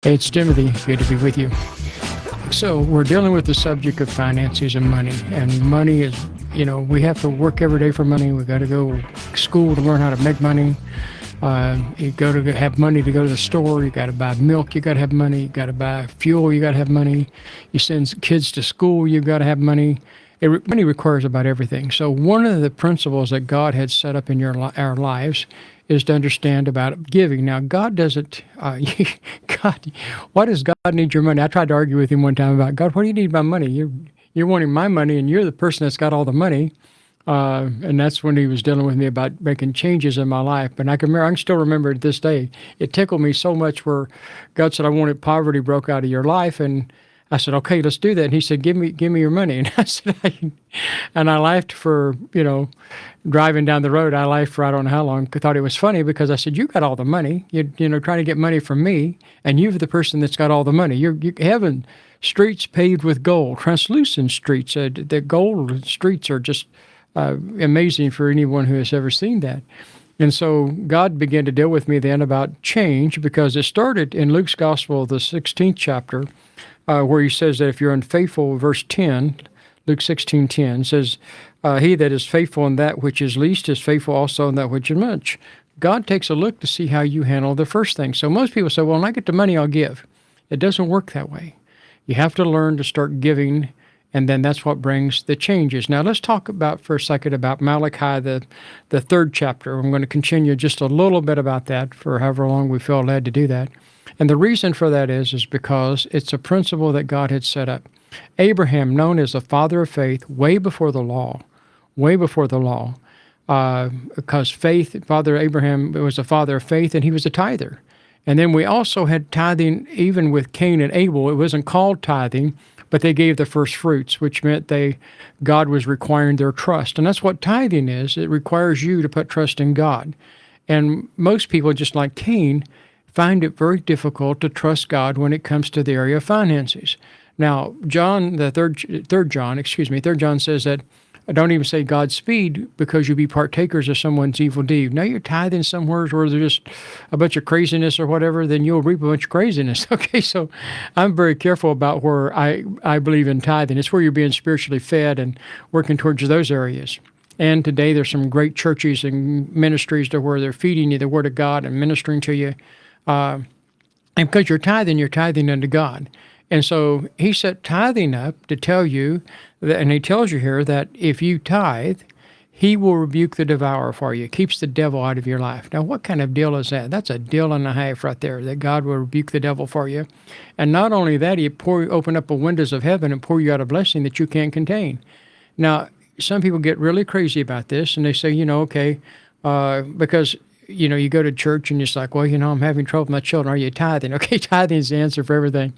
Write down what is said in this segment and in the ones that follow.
Hey, it's Timothy. Good to be with you. So, we're dealing with the subject of finances and money. And money is, we have to work every day for money. We got to go to school to learn how to make money. You go to have money to go to the store. You got to buy milk. You got to have money. You got to buy fuel. You got to have money. You send kids to school. You got to have money. Money requires about everything. So one of the principles that God had set up in our lives is to understand about giving. Now, God doesn't. God, why does God need your money? I tried to argue with him one time about God. What do you need my money? You're wanting my money, and you're the person that's got all the money. And that's when he was dealing with me about making changes in my life. And I can still remember it this day. It tickled me so much where God said, "I wanted poverty broke out of your life," and I said, "Okay, let's do that." And he said, give me your money." And I said, and I laughed for, driving down the road. I laughed for I don't know how long. I thought it was funny because I said, "You got all the money. You trying to get money from me, and you're the person that's got all the money. You having streets paved with gold, translucent streets. The gold streets are just amazing for anyone who has ever seen that." And so God began to deal with me then about change because it started in Luke's Gospel, the 16th chapter, where he says that if you're unfaithful, verse 10, Luke 16:10 says, "He that is faithful in that which is least is faithful also in that which is much." God takes a look to see how you handle the first thing. So most people say, "Well, when I get the money, I'll give." It doesn't work that way. You have to learn to start giving, and then that's what brings the changes. Now let's talk about for a second about Malachi, the third chapter. I'm going to continue just a little bit about that for however long we feel led to do that. And the reason for that is because it's a principle that God had set up. Abraham, known as the father of faith, way before the law, because faith, Father Abraham was a father of faith, and he was a tither. And then we also had tithing even with Cain and Abel. It wasn't called tithing, but they gave the first fruits, which meant God was requiring their trust. And that's what tithing is. It requires you to put trust in God. And most people, just like Cain, find it very difficult to trust God when it comes to the area of finances. Now, third John says that don't even say Godspeed because you be partakers of someone's evil deed. Now you're tithing somewhere where there's just a bunch of craziness or whatever, then you'll reap a bunch of craziness. Okay, so I'm very careful about where I believe in tithing. It's where you're being spiritually fed and working towards those areas. And today there's some great churches and ministries to where they're feeding you the Word of God and ministering to you. And because you're tithing unto God. And so he set tithing up to tell you, and he tells you here that if you tithe, he will rebuke the devourer for you, keeps the devil out of your life. Now, what kind of deal is that? That's a deal and a half right there, that God will rebuke the devil for you. And not only that, he open up the windows of heaven and pour you out a blessing that you can't contain. Now, some people get really crazy about this, and they say, okay, because you go to church and it's like, well, I'm having trouble with my children. Are you tithing? Okay, tithing is the answer for everything.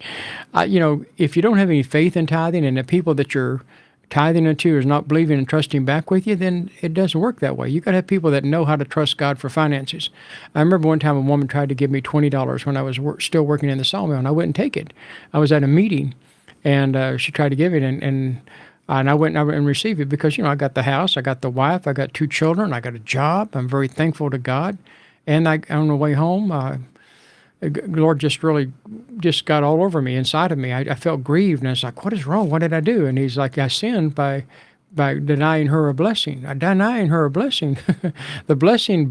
If you don't have any faith in tithing and the people that you're tithing into is not believing and trusting back with you, then it doesn't work that way. You got to have people that know how to trust God for finances. I remember one time a woman tried to give me $20 when I was still working in the sawmill, and I wouldn't take it. I was at a meeting, and she tried to give it, and I went and received it because, I got the house, I got the wife, I got 2 children, I got a job. I'm very thankful to God. And on the way home, the Lord just got all over me, inside of me. I felt grieved, and I was like, what is wrong? What did I do? And he's like, I sinned by denying her a blessing. Denying her a blessing. The blessing,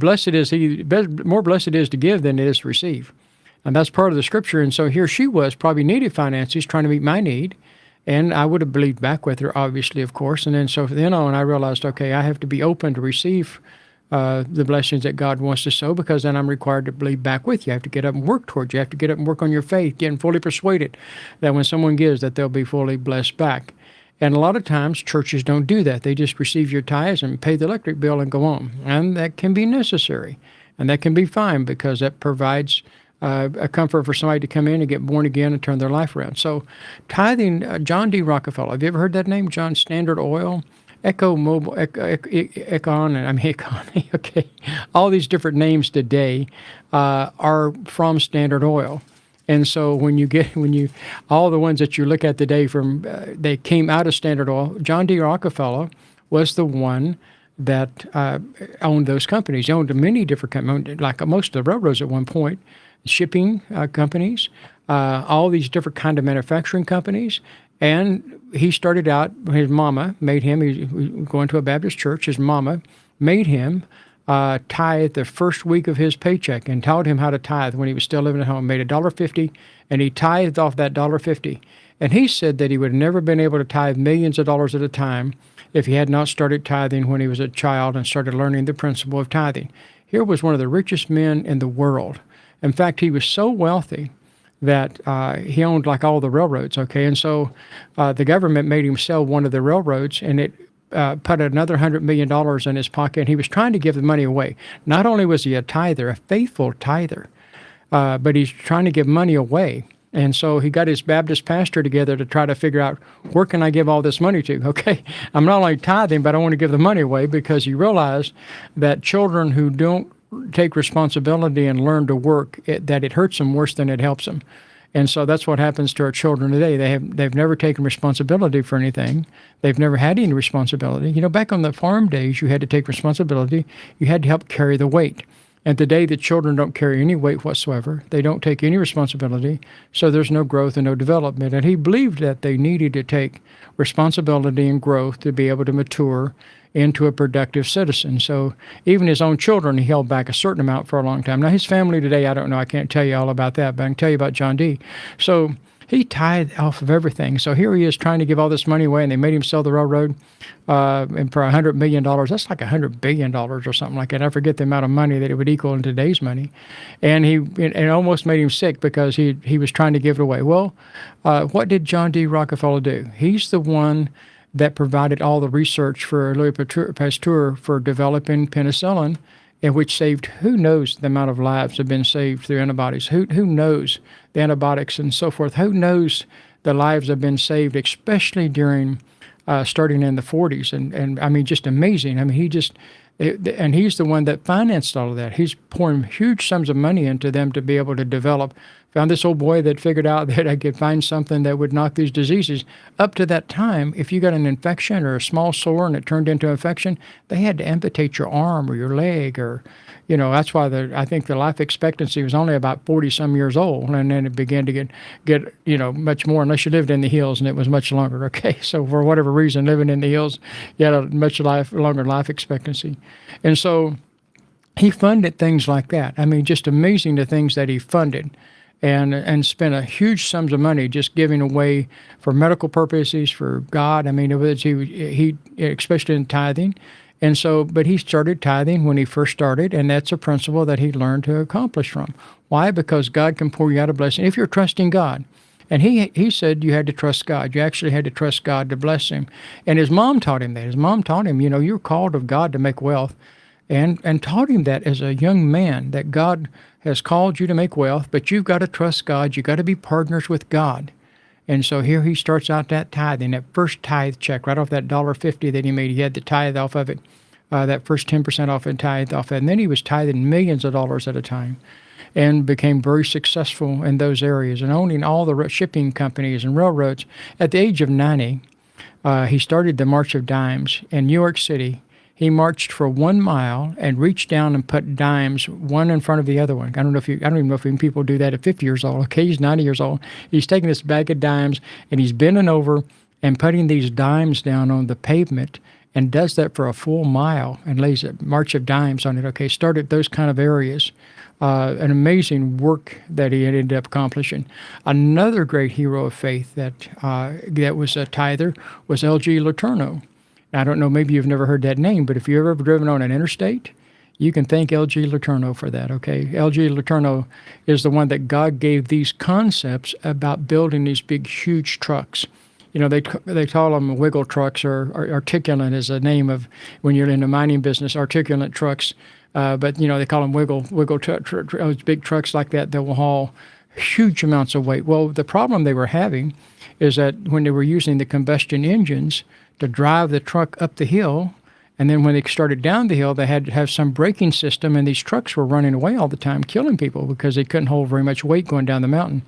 more blessed is to give than it is to receive. And that's part of the scripture. And so here she was, probably needed finances, trying to meet my need. And I would have believed back with her, obviously, of course. And then so from then on, I realized, okay, I have to be open to receive the blessings that God wants to sow, because then I'm required to believe back with you. I have to get up and work towards you. I have to get up and work on your faith, getting fully persuaded that when someone gives, that they'll be fully blessed back. And a lot of times, churches don't do that. They just receive your tithes and pay the electric bill and go on. And that can be necessary. And that can be fine because that provides a comfort for somebody to come in and get born again and turn their life around. So tithing, John D. Rockefeller, have you ever heard that name? John Standard Oil, Econ, okay. All these different names today are from Standard Oil. And so all the ones that you look at today they came out of Standard Oil. John D. Rockefeller was the one that owned those companies. He owned many different companies, like most of the railroads at one point, shipping companies, all these different kind of manufacturing companies. And he started out, his mama made him, he was going to a Baptist church, his mama made him tithe the first week of his paycheck and taught him how to tithe when he was still living at home, made $1.50, and he tithed off that $1.50. And he said that he would have never been able to tithe millions of dollars at a time if he had not started tithing when he was a child and started learning the principle of tithing. Here was one of the richest men in the world. In fact, he was so wealthy that he owned like all the railroads, okay? And so the government made him sell one of the railroads, and it put another $100 million in his pocket, and he was trying to give the money away. Not only was he a tither, a faithful tither, but he's trying to give money away. And so he got his Baptist pastor together to try to figure out, where can I give all this money to? Okay, I'm not only tithing, but I want to give the money away, because he realized that children who don't take responsibility and learn to work, that it hurts them worse than it helps them. And so that's what happens to our children today. They've never taken responsibility for anything. They've never had any responsibility. You know, back on the farm days, you had to take responsibility. You had to help carry the weight. And today, the children don't carry any weight whatsoever. They don't take any responsibility, so there's no growth and no development. And he believed that they needed to take responsibility and growth to be able to mature into a productive citizen. So even his own children, he held back a certain amount for a long time. Now, his family today, I don't know. I can't tell you all about that, but I can tell you about John D. So he tithed off of everything. So here he is trying to give all this money away, and they made him sell the railroad and for $100 million. That's like $100 billion or something like that. I forget the amount of money that it would equal in today's money. And it almost made him sick because he was trying to give it away. Well, what did John D. Rockefeller do? He's the one that provided all the research for Louis Pasteur for developing penicillin, and which saved, who knows the amount of lives have been saved through antibodies. Who knows the antibiotics and so forth? Who knows the lives have been saved, especially during starting in the 40s. And I mean, just amazing. I mean, and he's the one that financed all of that. He's pouring huge sums of money into them to be able to develop. Found this old boy that figured out that I could find something that would knock these diseases. Up to that time, if you got an infection or a small sore and it turned into infection, they had to amputate your arm or your leg, or, you know, that's why I think the life expectancy was only about 40-some years old, and then it began to get you know, much more, unless you lived in the hills, and it was much longer, okay? So for whatever reason, living in the hills, you had a much longer life expectancy. And so he funded things like that. I mean, just amazing the things that he funded. And spent a huge sums of money just giving away for medical purposes, for God. I mean, it was, he especially in tithing. And so, but he started tithing when he first started, and that's a principle that he learned to accomplish from. Why? Because God can pour you out a blessing if you're trusting God. And he said you had to trust God. You actually had to trust God to bless him. And his mom taught him that. His mom taught him, you know, you're called of God to make wealth, and taught him that as a young man, that God has called you to make wealth, but you've got to trust God. You've got to be partners with God. And so here he starts out that tithing, that first tithe check, right off that $1.50 that he made. He had the tithe off of it, that first 10% off and tithe off it. And then he was tithing millions of dollars at a time, and became very successful in those areas and owning all the shipping companies and railroads. At the age of 90, he started the March of Dimes in New York City. He marched for 1 mile and reached down and put dimes one in front of the other one. I don't even know if even people do that at 50 years old. Okay, he's 90 years old. He's taking this bag of dimes and he's bending over and putting these dimes down on the pavement, and does that for a full mile and lays a March of Dimes on it. Okay, started those kind of areas. An amazing work that he ended up accomplishing. Another great hero of faith that was a tither was L.G. Letourneau. I don't know, maybe you've never heard that name, but if you've ever driven on an interstate, you can thank L.G. Letourneau for that, okay? L.G. Letourneau is the one that God gave these concepts about building these big, huge trucks. You know, they call them wiggle trucks, or articulant is a name of, when you're in the mining business, articulant trucks. But, you know, they call them wiggle big trucks like that will haul huge amounts of weight. Well, the problem they were having is that when they were using the combustion engines to drive the truck up the hill, and then when they started down the hill, they had to have some braking system, and these trucks were running away all the time, killing people because they couldn't hold very much weight going down the mountain.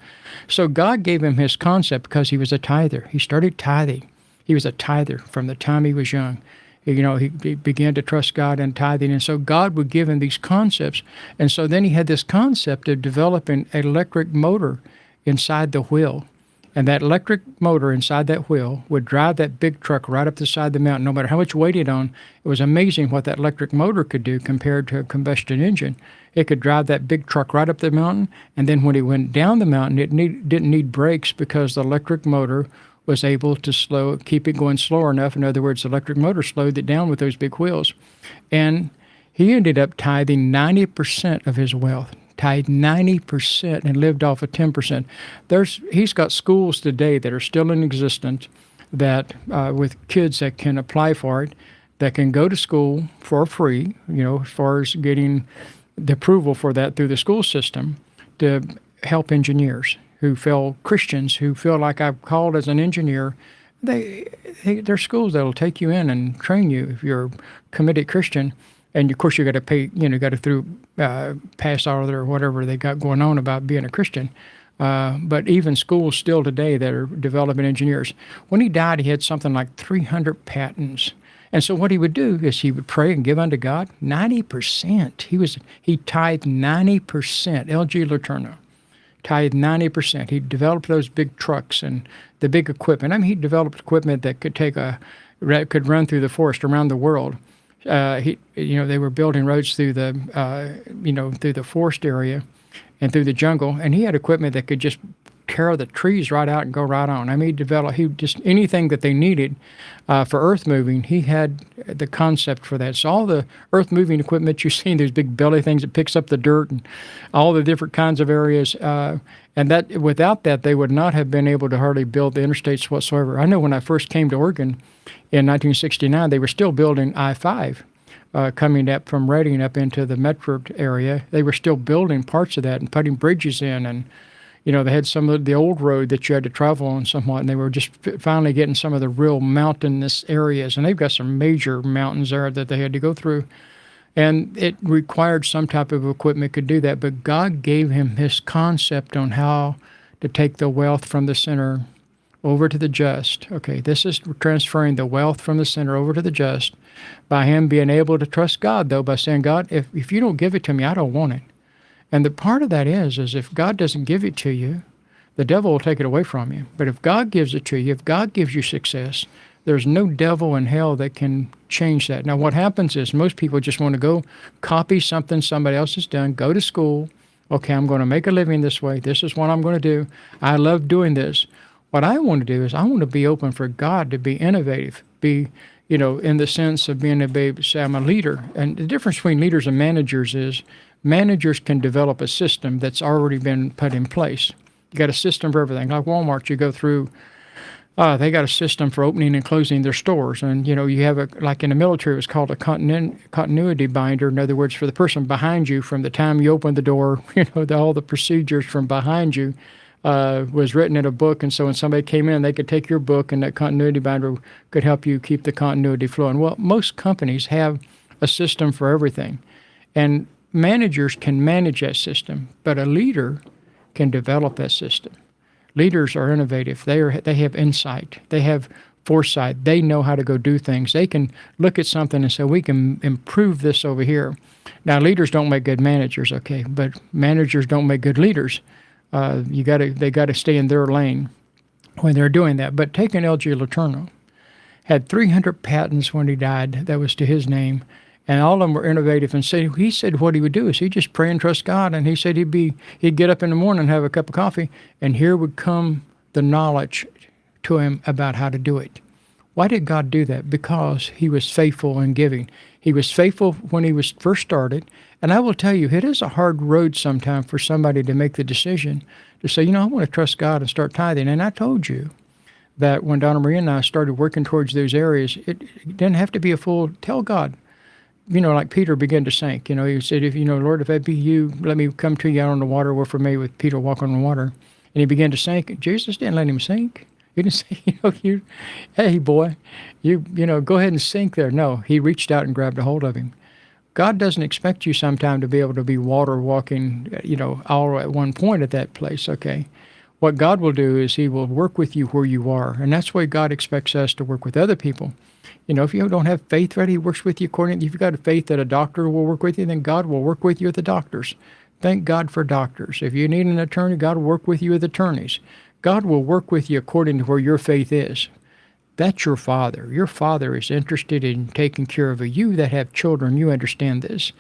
So God gave him his concept because he was a tither. He started tithing. He was a tither from the time he was young. You know, he began to trust God and tithing, and so God would give him these concepts. And so then he had this concept of developing an electric motor inside the wheel. And that electric motor inside that wheel would drive that big truck right up the side of the mountain, no matter how much weight it on. It was amazing what that electric motor could do compared to a combustion engine. It could drive that big truck right up the mountain, and then when it went down the mountain, it didn't need brakes because the electric motor was able to keep it going slower enough. In other words, the electric motor slowed it down with those big wheels. And he ended up tithing 90% of his wealth. Tithed 90% and lived off of 10%. He's got schools today that are still in existence that with kids that can apply for it, that can go to school for free, as far as getting the approval for that through the school system to help engineers Christians who feel like I've called as an engineer. There's schools that'll take you in and train you if you're a committed Christian. And of course, you got to pay. Got to pass all or whatever they got going on about being a Christian. But even schools still today that are developing engineers. When he died, he had something like 300 patents. And so what he would do is he would pray and give unto God 90%. He tithed 90%. L.G. Letourneau tithed 90%. He developed those big trucks and the big equipment. I mean, he developed equipment that could run through the forest around the world. They were building roads through the forest area and through the jungle, and he had equipment that could just tear the trees right out and go right on. I mean, he just anything that they needed for earth moving. He had the concept for that. So all the earth moving equipment you've seen, those big belly things that picks up the dirt and all the different kinds of areas, and that without that they would not have been able to hardly build the interstates whatsoever. I know when I first came to Oregon in 1969, they were still building I-5 coming up from Redding up into the metro area. They were still building parts of that and putting bridges in, and they had some of the old road that you had to travel on somewhat, and they were just finally getting some of the real mountainous areas, and they've got some major mountains there that they had to go through, and it required some type of equipment could do that, but God gave him his concept on how to take the wealth from the sinner over to the just. Okay, this is transferring the wealth from the sinner over to the just by him being able to trust God, though, by saying, God, if you don't give it to me, I don't want it. And the part of that is if God doesn't give it to you, the devil will take it away from you. But if God gives it to you, if God gives you success, there's no devil in hell that can change that. Now, what happens is most people just want to go copy something somebody else has done, go to school. Okay, I'm going to make a living this way. This is what I'm going to do. I love doing this. What I want to do is I want to be open for God to be innovative, in the sense of being say I'm a leader. And the difference between leaders and managers is managers can develop a system that's already been put in place. You got a system for everything. Like Walmart, you go through, they got a system for opening and closing their stores. And, you have like in the military, it was called a continuity binder. In other words, for the person behind you, from the time you open the door, all the procedures from behind you was written in a book. And so when somebody came in, they could take your book, and that continuity binder could help you keep the continuity flowing. Well, most companies have a system for everything. And managers can manage that system, but a leader can develop that system. Leaders are innovative. They have insight. They have foresight. They know how to go do things. They can look at something and say, we can improve this over here. Now, leaders don't make good managers, okay, but managers don't make good leaders. They got to stay in their lane when they're doing that. But take an L.G. Letourneau, had 300 patents when he died. That was to his name. And all of them were innovative. And he said what he would do is he'd just pray and trust God. And he said he'd get up in the morning and have a cup of coffee, and here would come the knowledge to him about how to do it. Why did God do that? Because he was faithful in giving. He was faithful when he was first started. And I will tell you, it is a hard road sometimes for somebody to make the decision to say, I want to trust God and start tithing. And I told you that when Donna Marie and I started working towards those areas, it didn't have to be a full, tell God, like Peter began to sink. He said, Lord, if that be you, let me come to you out on the water. We're familiar with Peter walking on the water. And he began to sink. Jesus didn't let him sink. He didn't say, hey, boy, go ahead and sink there. No, he reached out and grabbed a hold of him. God doesn't expect you sometime to be able to be water walking, all at one point at that place, okay? What God will do is he will work with you where you are. And that's why God expects us to work with other people. If you don't have faith, right, he works with you according. If you've got a faith that a doctor will work with you, then God will work with you at the doctors. Thank God for doctors. If you need an attorney, God will work with you with attorneys. God will work with you according to where your faith is. That's your Father. Your Father is interested in taking care of you that have children. You understand this.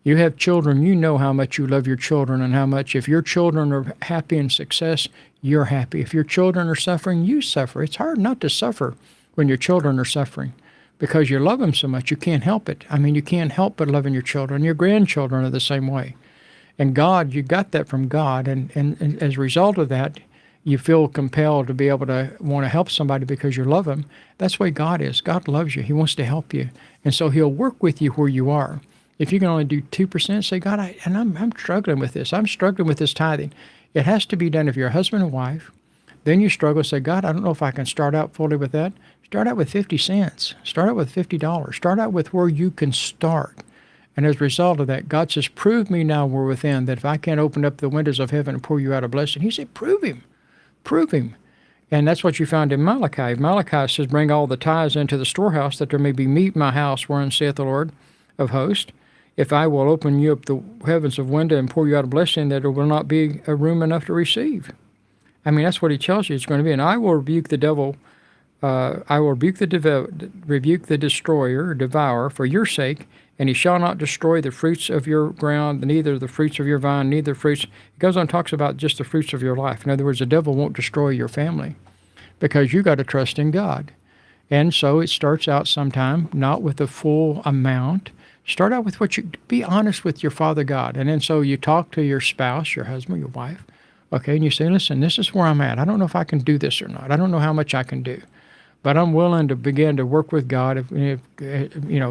You have children, you know how much you love your children and how much if your children are happy and success, you're happy. If your children are suffering, you suffer. It's hard not to suffer when your children are suffering because you love them so much. You can't help it. I mean, you can't help but loving your children. Your grandchildren are the same way. And God, you got that from God. And as a result of that, you feel compelled to be able to want to help somebody because you love them. That's the way God is. God loves you. He wants to help you. And so he'll work with you where you are. If you can only do 2%, say, God, I'm struggling with this. I'm struggling with this tithing. It has to be done if you're a husband and wife. Then you struggle, say, God, I don't know if I can start out fully with that. Start out with 50 cents. Start out with $50. Start out with where you can start. And as a result of that, God says, prove me now we're within, that if I can't open up the windows of heaven and pour you out a blessing, he said, prove him. Prove him. And that's what you find in Malachi. Malachi says, bring all the tithes into the storehouse, that there may be meat in my house, wherein saith the Lord of hosts. If I will open you up the heavens of window and pour you out a blessing, that there will not be a room enough to receive. I mean, that's what he tells you it's going to be. And I will rebuke the devil. I will rebuke the destroyer, devourer, for your sake, and he shall not destroy the fruits of your ground, neither the fruits of your vine, neither fruits. It goes on and talks about just the fruits of your life. In other words, the devil won't destroy your family because you got to trust in God. And so it starts out sometime not with the full amount. Start out with be honest with your Father God. And then so you talk to your spouse, your husband, your wife, okay, and you say, listen, this is where I'm at. I don't know if I can do this or not. I don't know how much I can do. But I'm willing to begin to work with God. If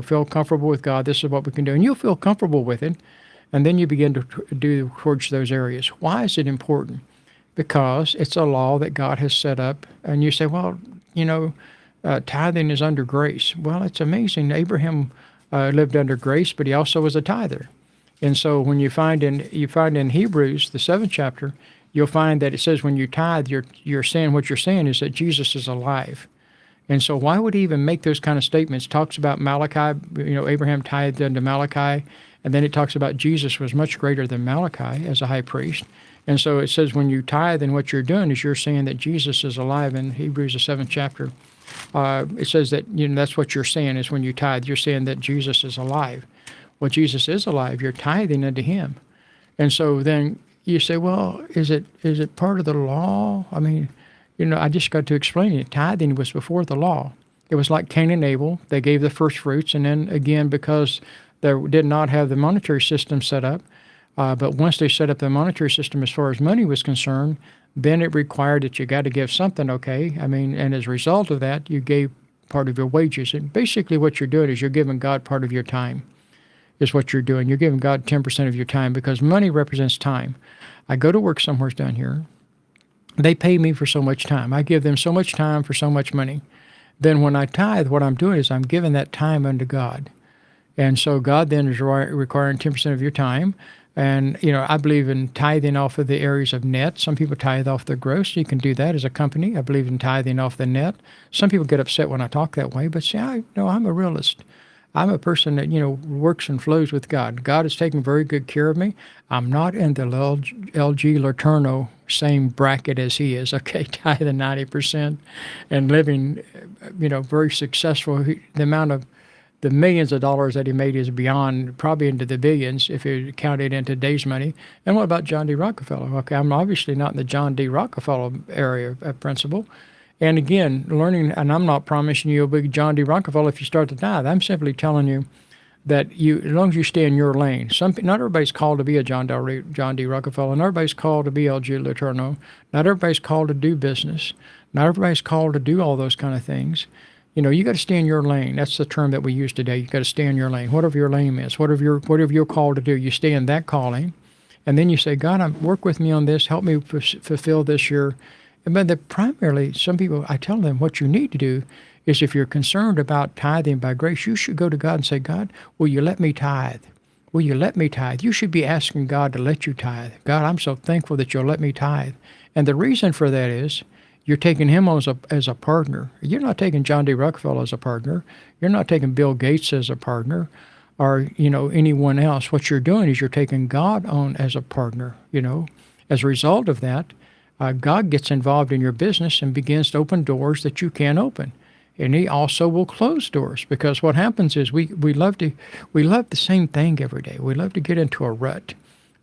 feel comfortable with God, this is what we can do. And you'll feel comfortable with it. And then you begin to do towards those areas. Why is it important? Because it's a law that God has set up. And you say, well, tithing is under grace. Well, it's amazing. Abraham lived under grace, but he also was a tither. And so when you find in Hebrews, the 7th chapter, you'll find that it says when you tithe, you're saying what you're saying is that Jesus is alive. And so why would he even make those kind of statements? Talks about Malachi, Abraham tithed unto Malachi, and then it talks about Jesus was much greater than Malachi as a high priest. And so it says when you tithe, and what you're doing is you're saying that Jesus is alive in Hebrews, the 7th chapter. It says that, that's what you're saying is when you tithe, you're saying that Jesus is alive. Well, Jesus is alive. You're tithing unto him. And so then you say, well, is it part of the law? I mean, I just got to explain it. Tithing was before the law. It was like Cain and Abel. They gave the first fruits. And then again, because they did not have the monetary system set up, but once they set up the monetary system as far as money was concerned, then it required that you got to give something, okay? I mean, and as a result of that, you gave part of your wages. And basically what you're doing is you're giving God part of your time is what you're doing. You're giving God 10% of your time because money represents time. I go to work somewhere down here. They pay me for so much time. I give them so much time for so much money. Then when I tithe, what I'm doing is I'm giving that time unto God. And so God then is requiring 10% of your time. And, I believe in tithing off of the areas of net. Some people tithe off the gross. You can do that as a company. I believe in tithing off the net. Some people get upset when I talk that way, but see, I'm a realist. I'm a person that, works and flows with God. God is taking very good care of me. I'm not in the LG Letourneau same bracket as he is, okay, tithing 90% and living, very successful. The amount of the millions of dollars that he made is beyond, probably into the billions if you count it in today's money. And what about John D. Rockefeller? Okay, I'm obviously not in the John D. Rockefeller area of principle. And again, learning, and I'm not promising you a big John D. Rockefeller if you start to tithe. I'm simply telling you that as long as you stay in your lane. Not everybody's called to be a John D. Rockefeller. Not everybody's called to be LG Letourneau. Not everybody's called to do business. Not everybody's called to do all those kind of things. You got to stay in your lane. That's the term that we use today. You got to stay in your lane. Whatever your lane is, whatever you're called to do, you stay in that calling, and then you say, God, work with me on this. Help me fulfill this year. But primarily, some people, I tell them what you need to do is if you're concerned about tithing by grace, you should go to God and say, God, will you let me tithe? Will you let me tithe? You should be asking God to let you tithe. God, I'm so thankful that you'll let me tithe. And the reason for that is you're taking him as a partner. You're not taking John D. Rockefeller as a partner. You're not taking Bill Gates as a partner. or, anyone else. What you're doing is you're taking God on as a partner. As a result of that, God gets involved in your business and begins to open doors that you can't open. And he also will close doors, because what happens is we love the same thing every day. We love to get into a rut.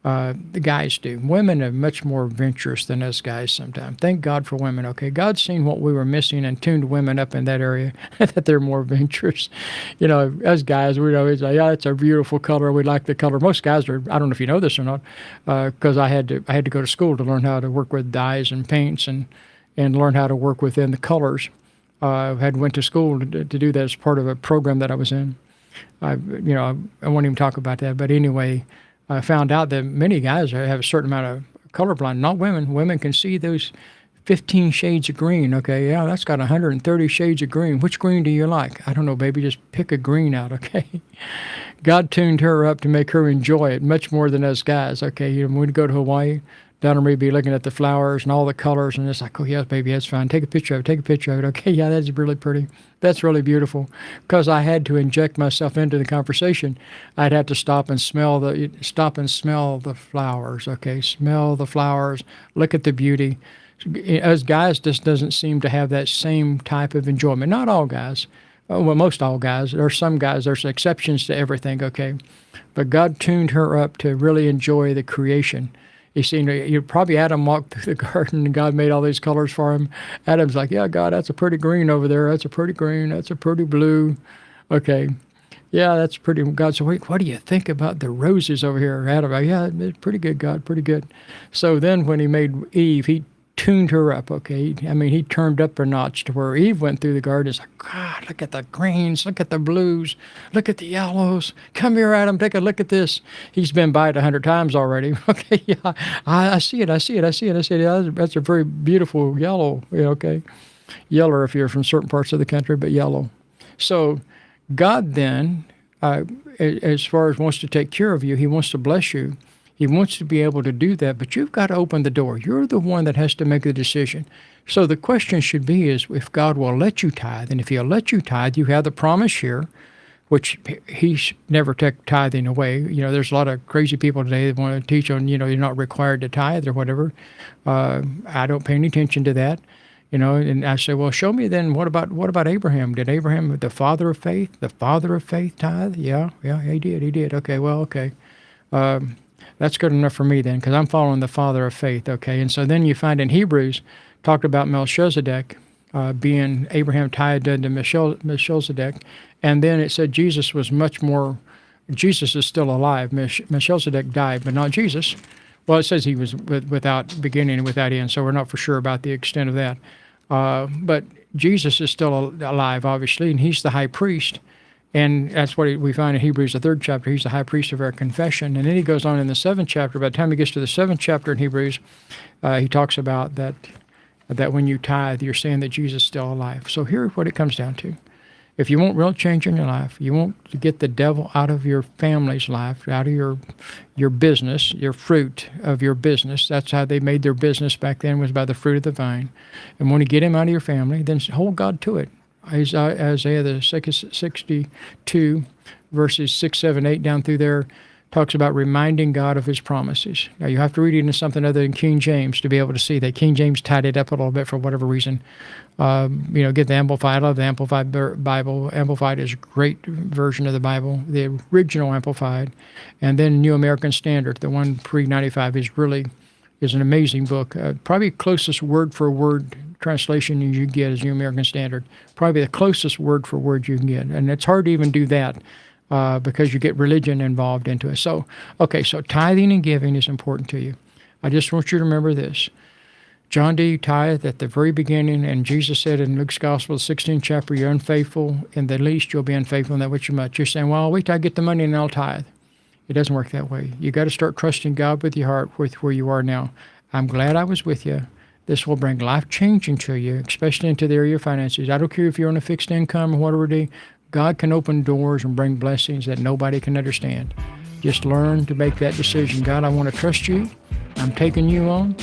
The guys do. Women are much more adventurous than us guys sometimes. Thank God for women, okay? God's seen what we were missing and tuned women up in that area, that they're more adventurous. Us guys, we always say, yeah, it's a beautiful color. We like the color. Most guys are, I don't know if you know this or not, because I had to go to school to learn how to work with dyes and paints and learn how to work within the colors. I went to school to do that as part of a program that I was in. I won't even talk about that. But anyway, I found out that many guys have a certain amount of colorblind, not women. Women can see those 15 shades of green. Okay, yeah, that's got 130 shades of green. Which green do you like? I don't know, baby. Just pick a green out, okay? God tuned her up to make her enjoy it much more than us guys, okay? When we go to Hawaii, down and we'd be looking at the flowers and all the colors, and it's like, oh, yes, baby, that's fine. Take a picture of it. Okay, yeah, that's really pretty. That's really beautiful. Because I had to inject myself into the conversation, I'd have to stop and smell the flowers, okay? Smell the flowers, look at the beauty. As guys, just doesn't seem to have that same type of enjoyment. Not all guys. Well, most all guys. There are some guys, there's exceptions to everything, okay? But God tuned her up to really enjoy the creation. You see, probably Adam walked through the garden and God made all these colors for him. Adam's like, yeah, God, that's a pretty green over there. That's a pretty green. That's a pretty blue. Okay. Yeah, that's pretty. God said, wait, what do you think about the roses over here? Adam, yeah, it's pretty good, God, pretty good. So then when he made Eve, he tuned her up, okay? I mean, he turned up a notch to where Eve went through the garden. It's like, God, look at the greens, look at the blues, look at the yellows. Come here, Adam, take a look at this. He's been by it 100 times already. Okay, yeah, I see it. I said, yeah, that's a very beautiful yellow, okay? Yeller if you're from certain parts of the country, but yellow. So God then, as far as wants to take care of you, he wants to bless you. He wants to be able to do that, but you've got to open the door. You're the one that has to make the decision. So the question should be is if God will let you tithe, and if he'll let you tithe, you have the promise here, which he's never took tithing away. There's a lot of crazy people today that want to teach on, you're not required to tithe or whatever. I don't pay any attention to that. And I say, well, show me then, what about Abraham? Did Abraham, the father of faith, tithe? Yeah, he did. Okay, well, okay. That's good enough for me then, because I'm following the father of faith, okay? And so then you find in Hebrews, talked about Melchizedek being Abraham tithed unto Melchizedek, and then it said Jesus is still alive. Melchizedek died, but not Jesus. Well, it says he was without beginning and without end, so we're not for sure about the extent of that. But Jesus is still alive, obviously, and he's the high priest. And that's what we find in Hebrews, the 3rd chapter. He's the high priest of our confession. And then he goes on in the 7th chapter. By the time he gets to the 7th chapter in Hebrews, he talks about that when you tithe, you're saying that Jesus is still alive. So here's what it comes down to. If you want real change in your life, you want to get the devil out of your family's life, out of your business, your fruit of your business. That's how they made their business back then, was by the fruit of the vine. And when you get him out of your family, then hold God to it. Isaiah the 62, verses 6, 7, 8 down through there, talks about reminding God of his promises. Now, you have to read it in something other than King James to be able to see that. King James tied it up a little bit for whatever reason. Get the Amplified. I love the Amplified Bible. Amplified is a great version of the Bible, the original Amplified. And then New American Standard, the one pre-95, is an amazing book. Probably closest word for word translation you get is New American Standard. Probably the closest word for word you can get. And it's hard to even do that because you get religion involved into it. So tithing and giving is important to you. I just want you to remember this. John D. tithed at the very beginning, and Jesus said in Luke's Gospel, the 16th chapter, you're unfaithful in the least, you'll be unfaithful in that which you much. You're saying, well, I'll wait till I get the money and I'll tithe. It doesn't work that way. You got to start trusting God with your heart, with where you are now. I'm glad I was with you. This will bring life changing to you, especially into the area of finances. I don't care if you're on a fixed income or whatever it is. God can open doors and bring blessings that nobody can understand. Just learn to make that decision. God, I want to trust you. I'm taking you on.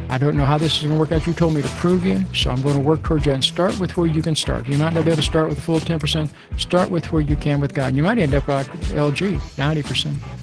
I don't know how this is going to work out. You told me to prove you, so I'm going to work towards that and start with where you can start. You might not be able to start with a full 10%. Start with where you can with God. You might end up like LG, 90%.